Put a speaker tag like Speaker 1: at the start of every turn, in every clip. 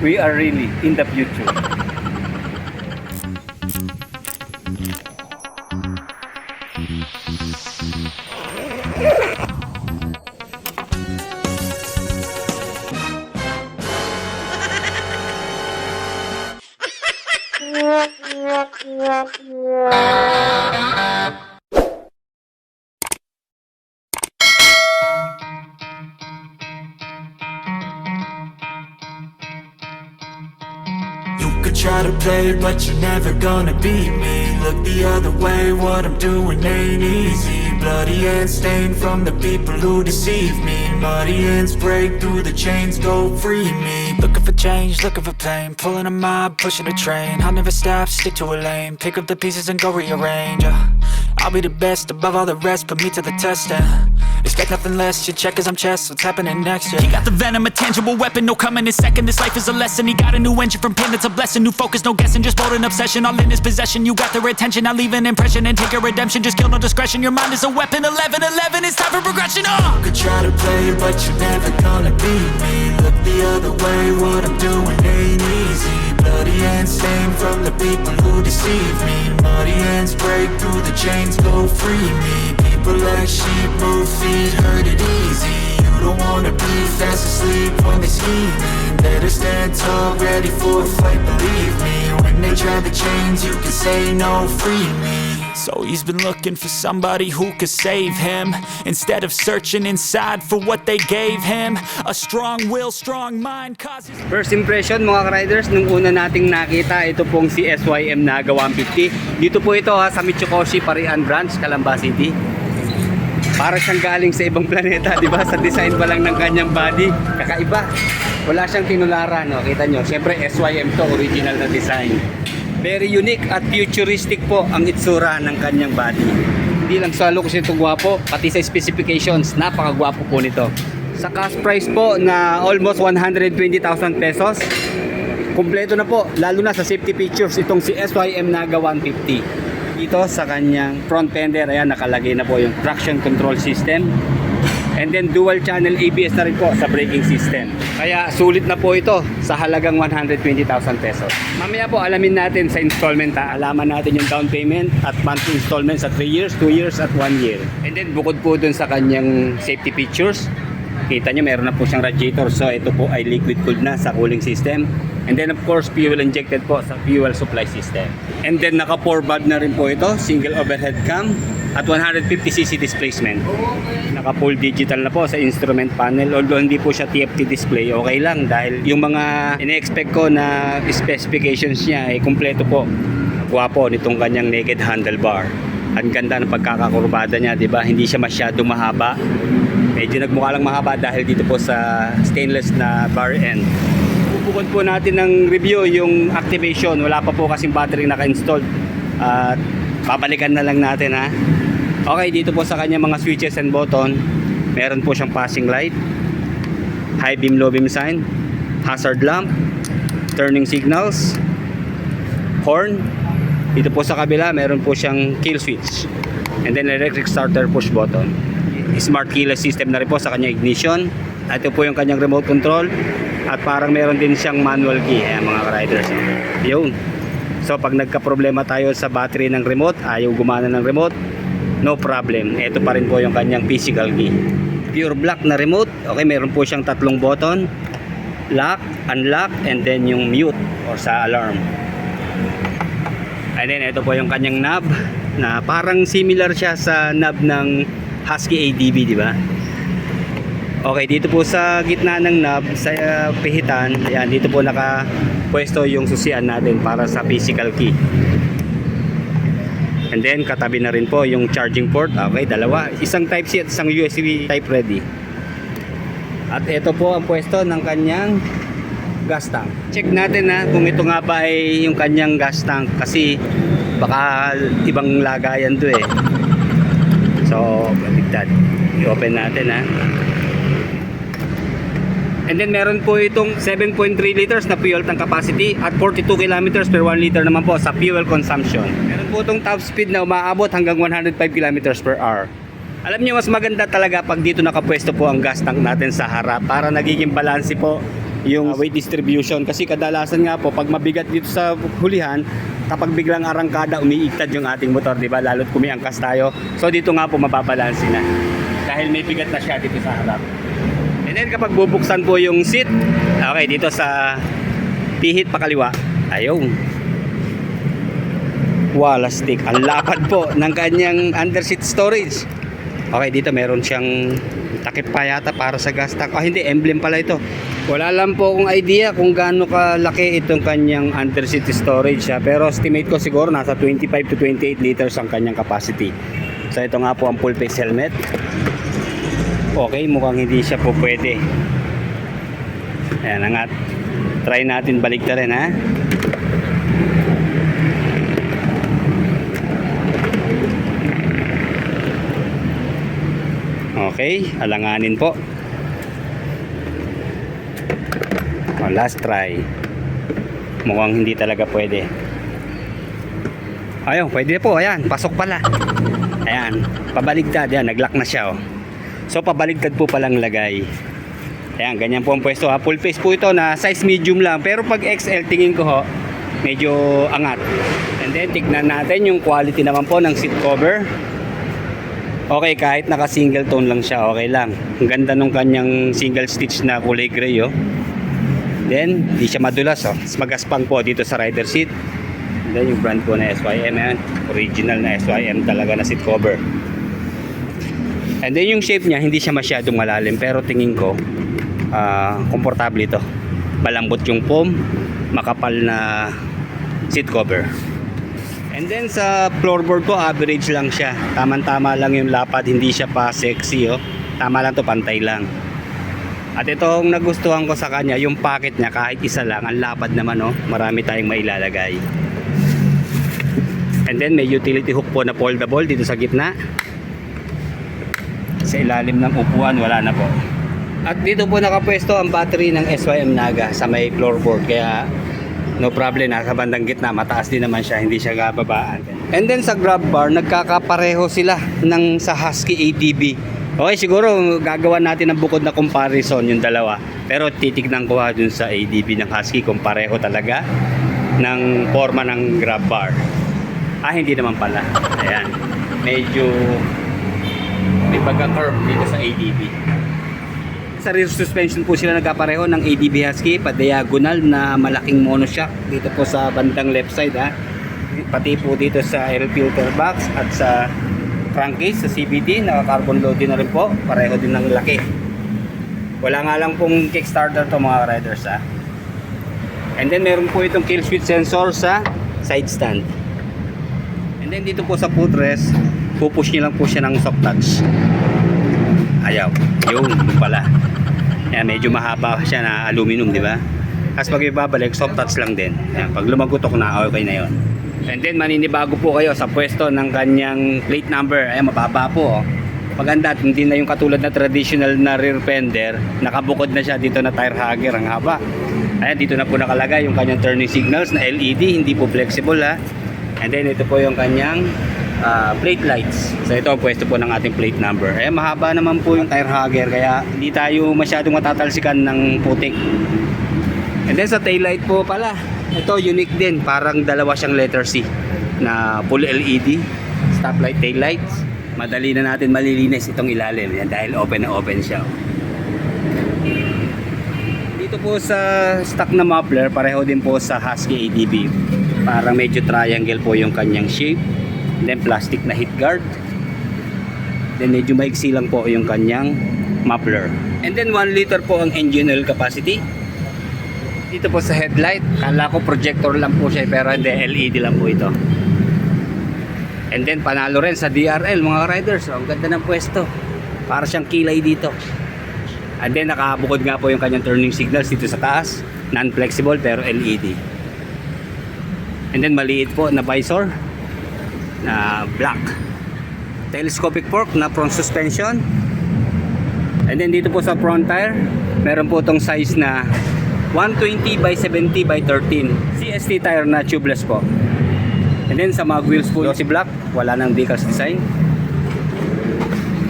Speaker 1: we are really in the future.
Speaker 2: You could try to play, but you're never gonna beat me. Look the other way, what I'm doing ain't easy. Bloody hands stained from the people who deceive me. Muddy hands break through the chains, go free me. Looking for change, looking for pain. Pulling a mob, pushing a train. I'll never stop, stick to a lane. Pick up the pieces and go rearrange. I'll be the best above all the rest, put me to the test and expect nothing less, your check as I'm chess, what's happening next, yeah. He got the venom, a tangible weapon, no coming in second. This life is a lesson, he got a new engine from pain, it's a blessing. New focus, no guessing, just bold and obsession. All in his possession, you got their attention. I'll leave an impression and take your redemption. Just kill, no discretion, your mind is a weapon. 11-11, it's time for progression, You could try to play, but you're never gonna beat me. Look the other way, what I'm doing ain't easy. Bloody hands stained from the people who deceive me. Muddy hands break through the chains, go free me. People like sheep move feet, hurt it easy. You don't wanna be fast asleep when they scheming. Better stand tall, ready for a fight, believe me. When they try the chains, you can say no, free me. So he's been looking for somebody who could save him, instead of searching inside for what they gave him. A strong will, strong mind causes...
Speaker 1: First impression mga ka-riders, nung una nating nakita, ito pong si SYM Naga 150. Dito po ito sa Michikoshi, Parian Branch, Calamba City. Para siyang galing sa ibang planeta, di ba? Sa design pa lang ng kanyang body, kakaiba. Wala siyang tinularan, no? Kita nyo, syempre SYM to, original na design. Very unique at futuristic po ang itsura ng kanyang body. Hindi lang sa looks ito gwapo, pati sa specifications, napakagwapo po nito. Sa cash price po na almost 120,000 pesos, kumpleto na po, lalo na sa safety features itong si SYM Naga 150. Dito sa kanyang front fender, ayan, nakalagay na po yung traction control system. And then dual channel ABS na rin po sa braking system. Kaya sulit na po ito sa halagang 120,000 pesos. Mamaya po alamin natin sa installment, alaman natin yung down payment at monthly installment sa 3 years, 2 years at 1 year. And then bukod po dun sa kanyang safety features, kita nyo meron na po siyang radiator, so ito po ay liquid cooled na sa cooling system. And then of course fuel injected po sa fuel supply system. And then naka 4 valve na rin po ito, single overhead cam at 150cc displacement. Naka full digital na po sa instrument panel, although hindi po siya TFT display, okay lang dahil yung mga ine-expect ko na specifications niya ay kumpleto po. Gwapo nitong kanyang naked handlebar. Ang ganda ng pagkakakurbada niya, di ba? Hindi siya masyado mahaba. Medyo nagmukha lang mahaba dahil dito po sa stainless na bar end. Bukod po natin ng review yung activation, wala pa po kasing battery naka-installed at babalikan na lang natin, ha. Okay, dito po sa kanya mga switches and button, meron po siyang passing light, high beam, low beam sign, hazard lamp, turning signals, horn. Dito po sa kabila meron po siyang kill switch, and then electric starter push button. Smart keyless system na rin po sa kanya ignition. Ito po yung kanyang remote control at parang meron din siyang manual key, mga riders. Yun. So pag nagka-problema tayo sa battery ng remote, ayaw gumana ng remote, no problem. Ito pa rin po yung kanyang physical key. Pure black na remote. Okay, meron po siyang 3 button, lock, unlock, and then yung mute or sa alarm. And then ito po yung kanyang knob na parang similar siya sa knob ng Husky ADB, di ba? Okay, dito po sa gitna ng knob, sa pihitan, ayan, dito po nakapwesto yung susian natin para sa physical key. And then katabi na rin po yung charging port. Okay, dalawa, isang type C at isang USB type ready. At ito po ang pwesto ng kanyang gas tank. Check natin kung ito nga ba ay yung kanyang gas tank, kasi baka ibang lagayan to eh. So, baligtad. I-open natin, And then meron po itong 7.3 liters na fuel tank capacity at 42 kilometers per 1 liter naman po sa fuel consumption. Meron po itong top speed na umaabot hanggang 105 kilometers per hour. Alam niyo, mas maganda talaga pag dito nakapwesto po ang gas tank natin sa harap para nagiging balanse po yung weight distribution. Kasi kadalasan nga po, pag mabigat dito sa hulihan, kapag biglang arangkada, umiiktad yung ating motor, di ba? Lalo't kumiangkas tayo. So dito nga po mababalanse na. Dahil may bigat na siya dito sa harap. And then kapag bubuksan po yung seat, okay, dito sa pihit pakaliwa, ayun. Wala stick. Ang lapad po ng kanyang under seat storage. Okay, dito meron siyang takip pa yata para sa gas tank. Hindi, emblem pala ito. Wala lang po akong idea kung gaano kalaki itong kanyang under seat storage. Pero estimate ko siguro nasa 25 to 28 liters ang kanyang capacity. So ito nga po ang full face helmet. Okay, mukhang hindi siya po pwede. Ayan, angat. Try natin baliktarin, ha. Okay, alanganin po. Last try. Mukhang hindi talaga pwede. Ayun, pwede po. Ayan, pasok pala. Ayan, pabaligtad. Ayan, naglock na siya, oh. So pabaligtad po palang lagay. Ayan, ganyan po ang pwesto, ha. Full face po ito na size medium lang. Pero pag XL, tingin ko ho, medyo angat. And then tignan natin yung quality naman po ng seat cover. Okay, kahit naka single tone lang siya, okay lang. Ang ganda nung kanyang single stitch na kulay gray, oh. Then di siya madulas, oh. Magaspang po dito sa rider seat. And then yung brand po na SYM, yan. Original na SYM talaga na seat cover. And then yung shape niya, hindi siya masyadong malalim, pero tingin ko komportable ito. Malambot yung foam, makapal na seat cover. And then sa floorboard ko, average lang siya. Tama-tama lang yung lapad, hindi siya pa sexy, oh. Tama lang to, pantay lang. At itong nagustuhan ko sa kanya, yung pocket niya kahit isa lang, ang lapad naman, oh. Marami tayong mailalagay. And then may utility hook po na foldable dito sa gitna. Sa ilalim ng upuan, wala na po. At dito po nakapwesto ang battery ng SYM Naga sa may floorboard, kaya no problem, nasa bandang gitna, mataas din naman siya, hindi siya gababaan. And then sa grab bar, nagkakapareho sila ng sa Husky ATV. Okay, siguro gagawa natin ng bukod na comparison yung dalawa. Pero titignan ko dun sa ATV ng Husky kung pareho talaga ng forma ng grab bar. Hindi naman pala. Ayan, medyo may pagka-curve dito sa ATV. Sa rear suspension po sila nagkapareho ng ATV Husky, pa-diagonal na malaking monoshock dito po sa bandang left side, ha. Pati po dito sa air filter box at sa crankcase sa CVT, naka-carbon load din na rin po, pareho din ng laki. Wala nga lang pong kickstarter to mga riders, ha. And then meron po itong kill switch sensor sa side stand. And then dito po sa footrest, pupush nyo lang po siya ng soft touch. Ayaw, yun pala. Ayan, medyo mahaba siya na aluminum, di ba? Tapos pag ibabalik, soft touch lang din. Ayan, pag lumagutok na, okay na yon. And then maninibago po kayo sa pwesto ng kanyang plate number. Ayan, mababa po, oh. Maganda, hindi na yung katulad na traditional na rear fender. Nakabukod na siya dito na tire hugger, ang haba. Ayan, dito na po nakalagay yung kanyang turning signals na LED, hindi po flexible, ha. And then ito po yung kanyang plate lights. So ito ang pwesto po ng ating plate number. Mahaba naman po yung tire hugger, kaya hindi tayo masyadong matatalsikan ng putik. And then sa tail light po pala, ito unique din, parang dalawa siyang letter C na full LED stoplight tail lights. Madali na natin malilinis itong ilalim yan dahil open na open siya. Dito po sa stock na muffler, pareho din po sa Husky ADB. Parang medyo triangle po yung kanyang shape. Then plastic na heat guard. Then medyo maiksi lang po yung kanyang muffler. And then 1 liter po ang engine oil capacity. Dito po sa headlight, kala ko projector lang po siya, pero hindi, LED lang po ito. And then panalo rin sa DRL mga riders. Ang ganda ng pwesto, para siyang kilay dito. And then nakabukod nga po yung kanyang turning signals dito sa taas, non-flexible pero LED. And then maliit po na visor na black. Telescopic fork na front suspension. And then dito po sa front tire, meron po itong size na 120 by 70 by 13 CST tire na tubeless po. And then sa mga wheels po glossy black, wala nang decals design.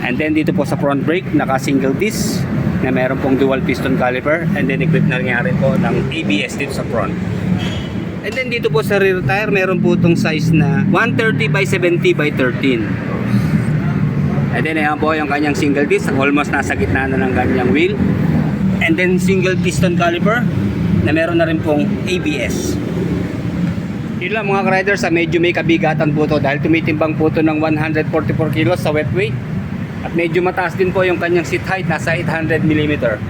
Speaker 1: And And then dito po sa front brake, naka single disc na meron pong dual piston caliper, and then equipped na rin po ng ABS dito sa front. And then dito po sa rear tire, meron po itong size na 130 by 70 by 13. And then ayan po yung kanyang single disc, almost nasa gitna na ng kanyang wheel. And then single piston caliper na meron na rin pong ABS. Yun lang mga riders, medyo may kabigatan po to dahil tumitimbang po to ng 144 kilos sa wet weight. At medyo mataas din po yung kanyang seat height, nasa 800mm.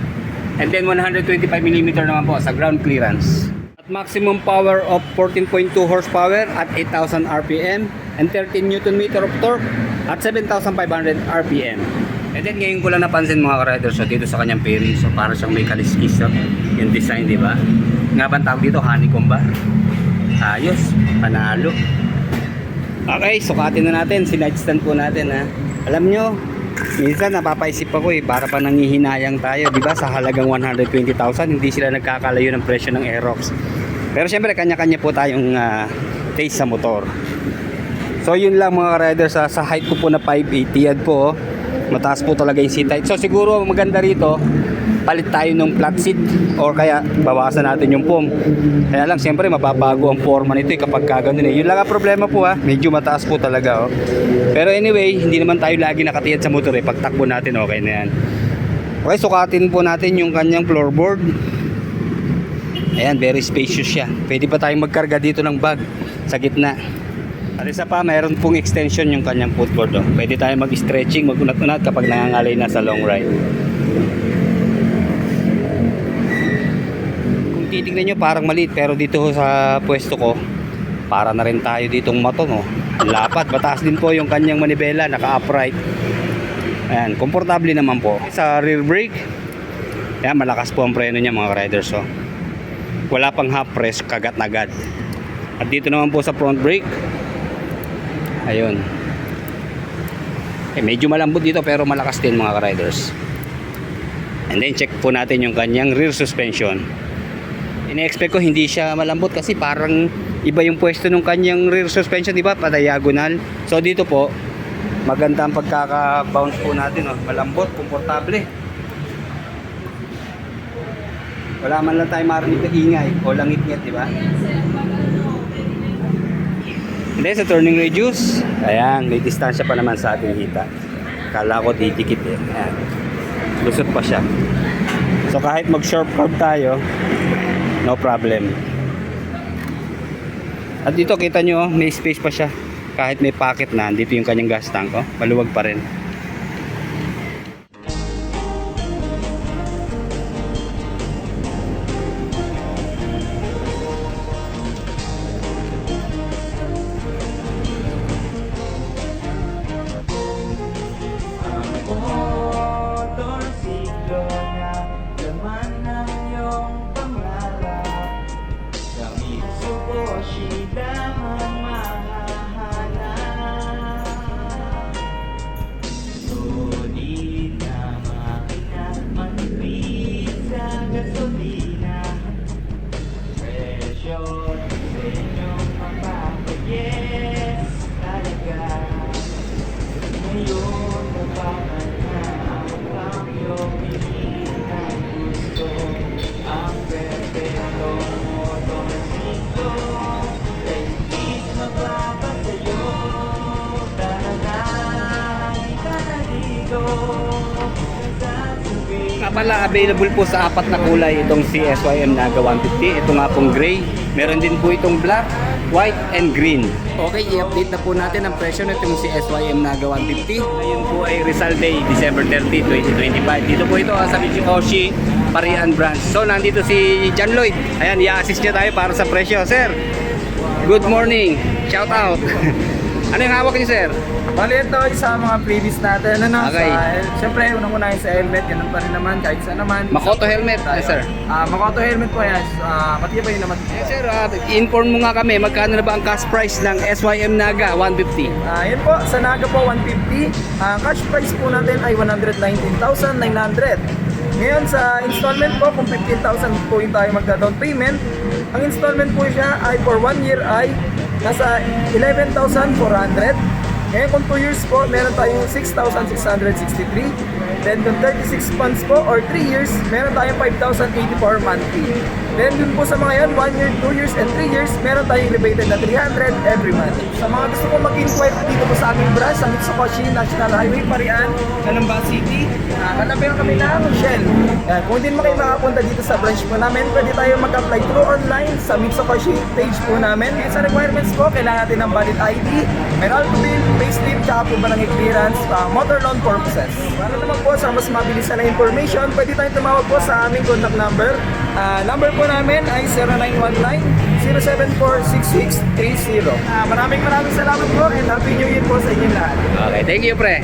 Speaker 1: And then 125mm naman po sa ground clearance. At maximum power of 14.2 horsepower at 8,000 RPM and 13 Nm of torque at 7,500 RPM. And then ngayon ko lang napansin mga riders, so dito sa kanyang fairing, so para siyang may kaliskis, so, yung design, di ba? Nga ba tawag dito, honeycomb ba? Ayos, panalo. Okay, sukatin na natin, side stand po natin ha. Alam nyo, minsan napapaisip ako para pa nangihinayang tayo, di ba? Sa halagang 120,000, hindi sila nagkakalayo ng presyo ng Aerox. Pero syempre, kanya-kanya po tayong taste sa motor. So yun lang mga riders, sa height ko po na 580 yan po, mataas po talaga yung seat height. So siguro maganda rito, palit tayo ng flat seat or kaya bawasan natin yung foam. Kaya lang siyempre mababago ang forma nito kapag kagano'n Yun lang ang problema po medyo mataas po talaga Pero anyway, hindi naman tayo lagi nakatiyad sa motor pagtakbo natin okay na yan. Okay, sukatin po natin yung kanyang floorboard. Ayan, very spacious siya. Pwede pa tayong magkarga dito ng bag sa gitna. At isa pa, mayroon pong extension yung kanyang footboard Pwede tayong mag-stretching, mag-unat-unat kapag nangangalay na sa long ride. Titignan nyo parang maliit pero dito sa pwesto ko para na rin tayo ditong mato lapat, mataas din po yung kanyang manibela, naka upright. Ayan, komportable naman po. Sa rear brake, ayan, malakas po ang preno niya mga riders wala pang half press, kagat na agad. At dito naman po sa front brake, ayun, medyo malambot dito pero malakas din mga riders. And then check po natin yung kanyang rear suspension. Ine-expect ko hindi siya malambot kasi parang iba yung pwesto ng kanyang rear suspension, di ba? Pa-diagonal. So dito po, maganda ang pagkaka-bounce po natin, malambot, komportable. Wala man lang tayo marinig na ingay o langit-ngit, di ba? And then sa turning radius, ayan, may distansya pa naman sa ating hita. Kala ko didikit Ayan. Lusot pa siya. So kahit mag-sharp curve tayo, no problem. At dito kita nyo, may space pa siya. Kahit may pocket na, dito yung kanyang gas tank. Maluwag pa rin. Pala available po sa apat na kulay itong CSYM Naga 150. Ito nga pong gray. Meron din po itong black, white, and green. Okay, i-update na po natin ang presyo na itong CSYM Naga 150. Ngayon po ay Rizal Day, December 30, 2025. Dito po ito sa Michikoshi, Parian Branch. So nandito si John Lloyd. Ayan, i-assist niya tayo para sa presyo. Sir, good morning. Shout out. Ano yung hawak niyo, sir?
Speaker 3: Bali ito sa mga previous natin
Speaker 1: Okay.
Speaker 3: Siyempre unang-una sa helmet, ganun pa rin naman kahit saan naman.
Speaker 1: Makoto helmet, yes, sir.
Speaker 3: Makoto helmet po yan, matibay naman.
Speaker 1: Yes, sir, inform mo nga kami, magkano na ba ang cash price ng SYM Naga 150?
Speaker 3: Yan po, sa Naga po 150, cash price po natin ay 119,900. Ngayon sa installment po, kung 15,000 po yung tayo magda-down payment, ang installment po siya ay for 1 year ay nasa 11,400. Ngayon kung 2 years po, meron tayong 6,663. Then kung 36 months po or 3 years, meron tayong 5,084 monthly. Then dun po sa mga yan, 1 year, 2 years, and 3 years, meron tayong elevated na 300 every month. Sa mga gusto kong mag-inquire dito po sa aming branch, sa Mitsukoshi National Highway, Parian, Calamba City, katabi lang kami ng Shell. Kung hindi mo kayo makapunta dito sa branch po namin, pwede tayo mag-apply through online sa Mitsukoshi page po namin. Sa requirements po, kailangan natin ng valid ID, meron to bill, payslip, tsaka po barangay clearance, motor loan purposes. Para naman po sa mas mabilis na information, pwede tayong tumawag po sa aming contact number. Number po namin ay 0919-074-6630. Maraming salamat po and Happy New Year po sa inyong lahat.
Speaker 1: Okay, thank you, pre.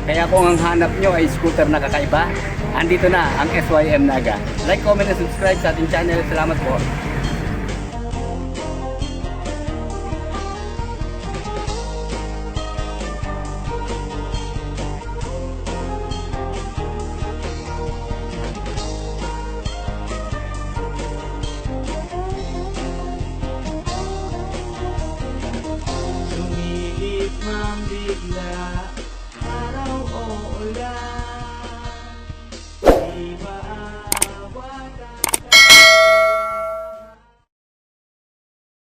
Speaker 1: Kaya kung ang hanap nyo ay scooter na kakaiba, andito na ang SYM Naga. Like, comment, and subscribe sa ating channel. Salamat po.
Speaker 2: Lumiit man bigla, araw o ulan.